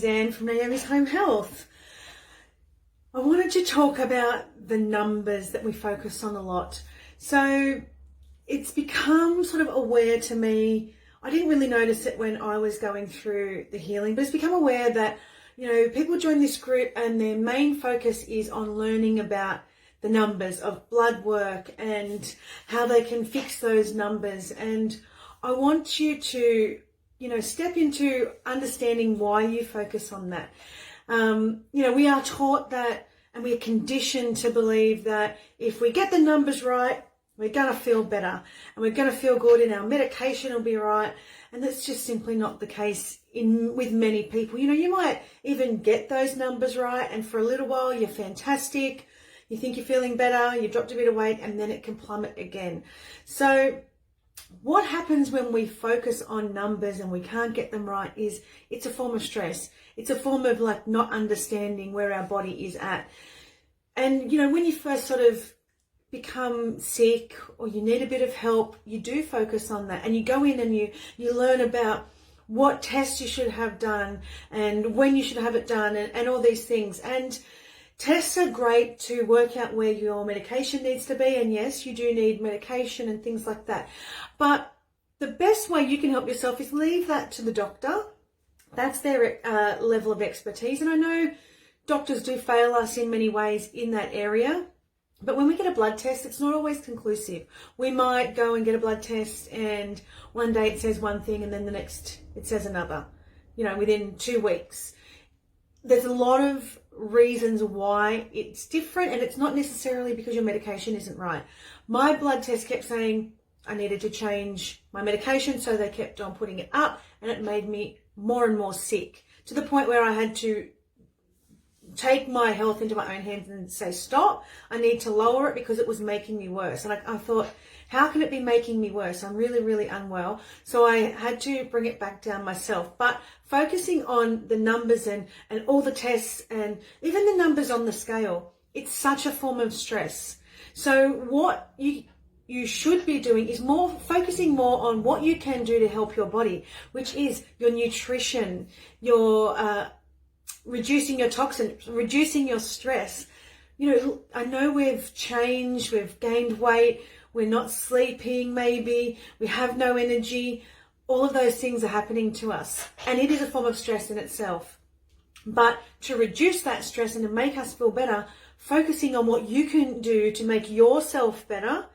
Suzanne from Naomi's Home Health. I wanted to talk about the numbers that we focus on a lot. So it's become sort of aware to me. I didn't really notice it when I was going through the healing, but it's become aware that, people join this group and their main focus is on learning about the numbers of blood work and how they can fix those numbers. And I want you to, step into understanding why you focus on that. We are taught that, and we are conditioned to believe that if we get the numbers right, we're going to feel better and we're going to feel good and our medication will be right. And that's just simply not the case with many people. You might even get those numbers right, and for a little while you're fantastic. You think you're feeling better, you've dropped a bit of weight, and then it can plummet again. So what happens when we focus on numbers and we can't get them right is it's a form of stress. It's a form of not understanding where our body is at. And, when you first sort of become sick or you need a bit of help, you do focus on that. And you go in and you learn about what tests you should have done and when you should have it done and all these things. And tests are great to work out where your medication needs to be. And yes, you do need medication and things like that. But the best way you can help yourself is leave that to the doctor. That's their level of expertise. And I know doctors do fail us in many ways in that area. But when we get a blood test, it's not always conclusive. We might go and get a blood test and one day it says one thing and then the next it says another, within 2 weeks. There's a lot of reasons why it's different, and it's not necessarily because your medication isn't right. My blood test kept saying I needed to change my medication, so they kept on putting it up, and it made me more and more sick to the point where I had to take my health into my own hands and say, stop, I need to lower it because it was making me worse. And I thought, how can it be making me worse? I'm really, really unwell. So I had to bring it back down myself. But focusing on the numbers and all the tests and even the numbers on the scale, it's such a form of stress. So what you should be doing is focusing more on what you can do to help your body, which is your nutrition, your reducing your toxins, reducing your stress. I know we've changed, we've gained weight, we're not sleeping maybe, we have no energy. All of those things are happening to us, and it is a form of stress in itself. But to reduce that stress and to make us feel better, focusing on what you can do to make yourself better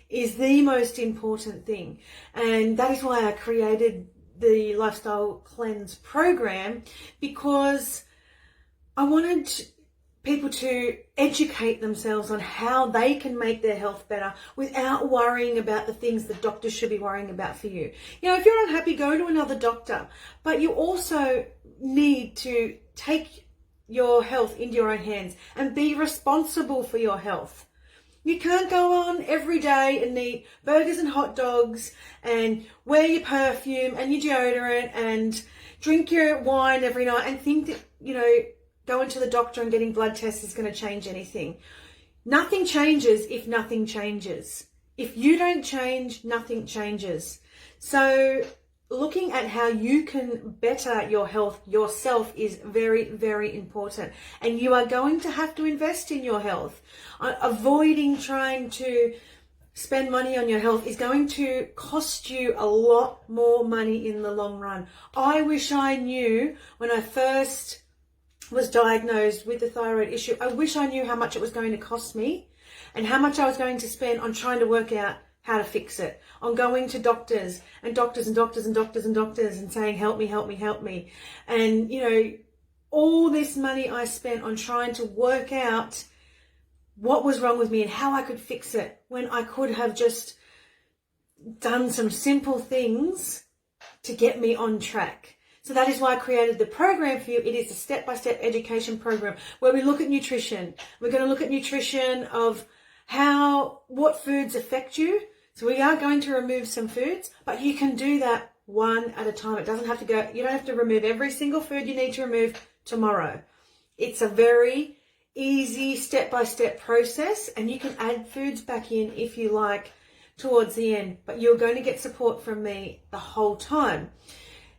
is the most important thing. And that is why I created the Lifestyle Cleanse program, because I wanted people to educate themselves on how they can make their health better without worrying about the things that doctors should be worrying about for you. If you're unhappy, go to another doctor. But you also need to take your health into your own hands and be responsible for your health. You can't go on every day and eat burgers and hot dogs and wear your perfume and your deodorant and drink your wine every night and think that, going to the doctor and getting blood tests is going to change anything. Nothing changes if nothing changes. If you don't change, nothing changes. So looking at how you can better your health yourself is very, very important. And you are going to have to invest in your health. Avoiding trying to spend money on your health is going to cost you a lot more money in the long run. I wish I knew when I first was diagnosed with the thyroid issue, I wish I knew how much it was going to cost me and how much I was going to spend on trying to work out how to fix it, on going to doctors and doctors and doctors and doctors and doctors and saying, help me, help me, help me. And, all this money I spent on trying to work out what was wrong with me and how I could fix it, when I could have just done some simple things to get me on track. So that is why I created the program for you. It is a step-by-step education program where we look at nutrition. We're going to look at nutrition of what foods affect you. So we are going to remove some foods, but you can do that one at a time. It doesn't have to go, you don't have to remove every single food you need to remove tomorrow. It's a very easy step-by-step process, and you can add foods back in if you like towards the end, but you're going to get support from me the whole time.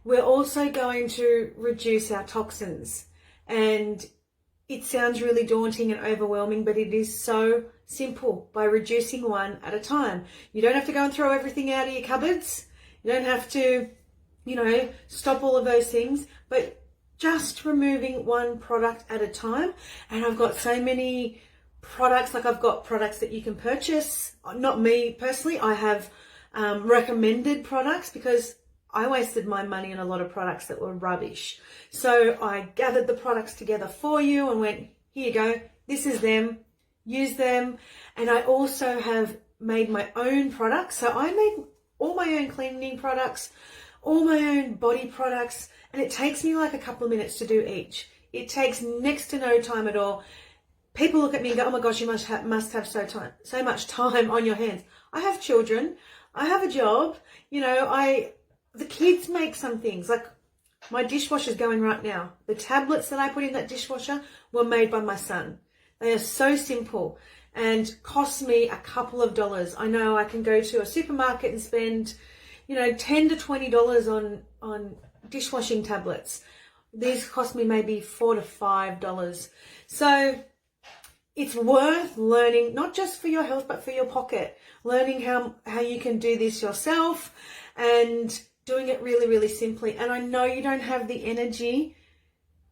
we're also going to reduce our toxins. And it sounds really daunting and overwhelming, but it is so simple by reducing one at a time. You don't have to go and throw everything out of your cupboards. You don't have to, stop all of those things, but just removing one product at a time. And I've got so many products, like I've got products that you can purchase. Not me personally, I have recommended products because I wasted my money on a lot of products that were rubbish. So I gathered the products together for you and went, here you go, this is them, use them. And I also have made my own products. So I made all my own cleaning products, all my own body products, and it takes me like a couple of minutes to do each. It takes next to no time at all. People look at me and go, oh my gosh, you must have so much time on your hands. I have children. I have a job. The kids make some things. Like my dishwasher's going right now. The tablets that I put in that dishwasher were made by my son. They are so simple and cost me a couple of dollars. I know I can go to a supermarket and spend, $10 to $20 on dishwashing tablets. These cost me maybe $4 to $5. So it's worth learning, not just for your health, but for your pocket. Learning how you can do this yourself and doing it really, really simply. And I know you don't have the energy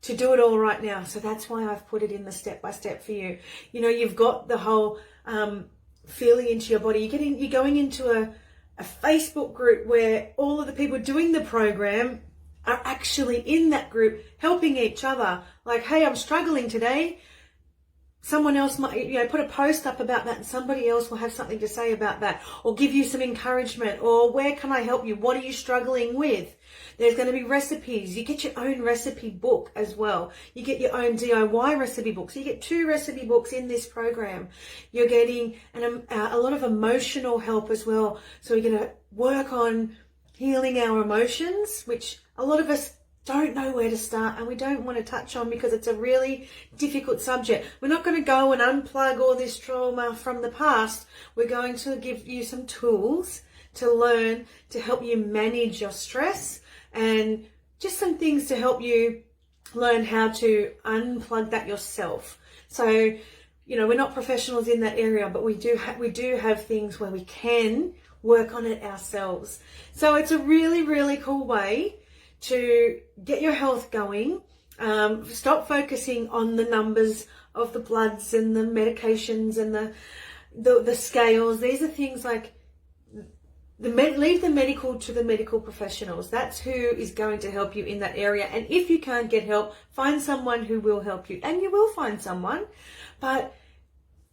to do it all right now. So that's why I've put it in the step-by-step for you. You've got the whole feeling into your body. You're going into a Facebook group where all of the people doing the program are actually in that group helping each other. Like, hey, I'm struggling today. Someone else might, put a post up about that and somebody else will have something to say about that or give you some encouragement or where can I help you? What are you struggling with? There's going to be recipes. You get your own recipe book as well. You get your own DIY recipe book. So you get 2 recipe books in this program. You're getting a lot of emotional help as well. So we're going to work on healing our emotions, which a lot of us don't know where to start and we don't want to touch on because it's a really difficult subject. We're not going to go and unplug all this trauma from the past. We're going to give you some tools to learn to help you manage your stress and just some things to help you learn how to unplug that yourself. So, we're not professionals in that area, but we do have things where we can work on it ourselves. So it's a really, really cool way to get your health going. Stop focusing on the numbers of the bloods and the medications and the scales. These are things like leave the medical to the medical professionals. That's who is going to help you in that area. And if you can't get help, find someone who will help you. And you will find someone, but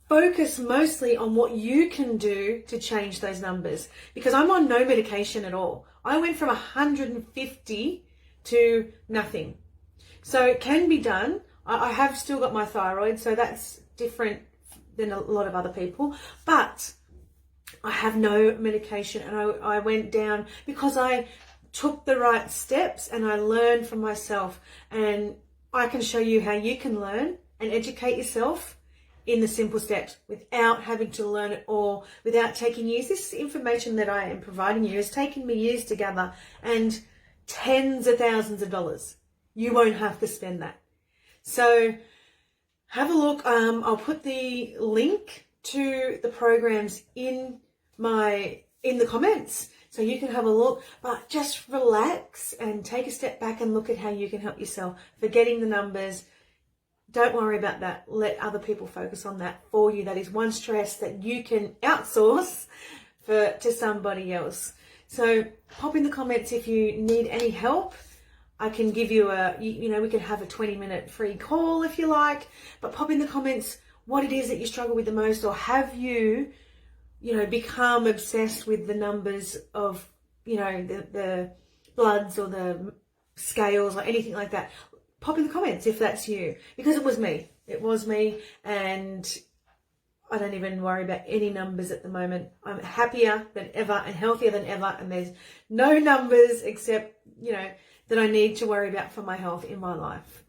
focus mostly on what you can do to change those numbers. Because I'm on no medication at all. I went from 150 to nothing. So it can be done. I have still got my thyroid, so that's different than a lot of other people. But I have no medication and I went down because I took the right steps and I learned from myself. And I can show you how you can learn and educate yourself in the simple steps without having to learn it all, without taking years. This information that I am providing you has taken me years to gather and tens of thousands of dollars. You won't have to spend that. So have a look. I'll put the link to the programs in the comments so you can have a look, but just relax and take a step back and look at how you can help yourself. Forgetting the numbers, don't worry about that. Let other people focus on that for you. That is one stress that you can outsource to somebody else. So pop in the comments if you need any help. I can give you we can have a 20-minute free call if you like, but pop in the comments what it is that you struggle with the most, or have you, become obsessed with the numbers of, the bloods or the scales or anything like that. Pop in the comments if that's you, because it was me. It was me, and I don't even worry about any numbers at the moment. I'm happier than ever and healthier than ever, and there's no numbers except, that I need to worry about for my health in my life.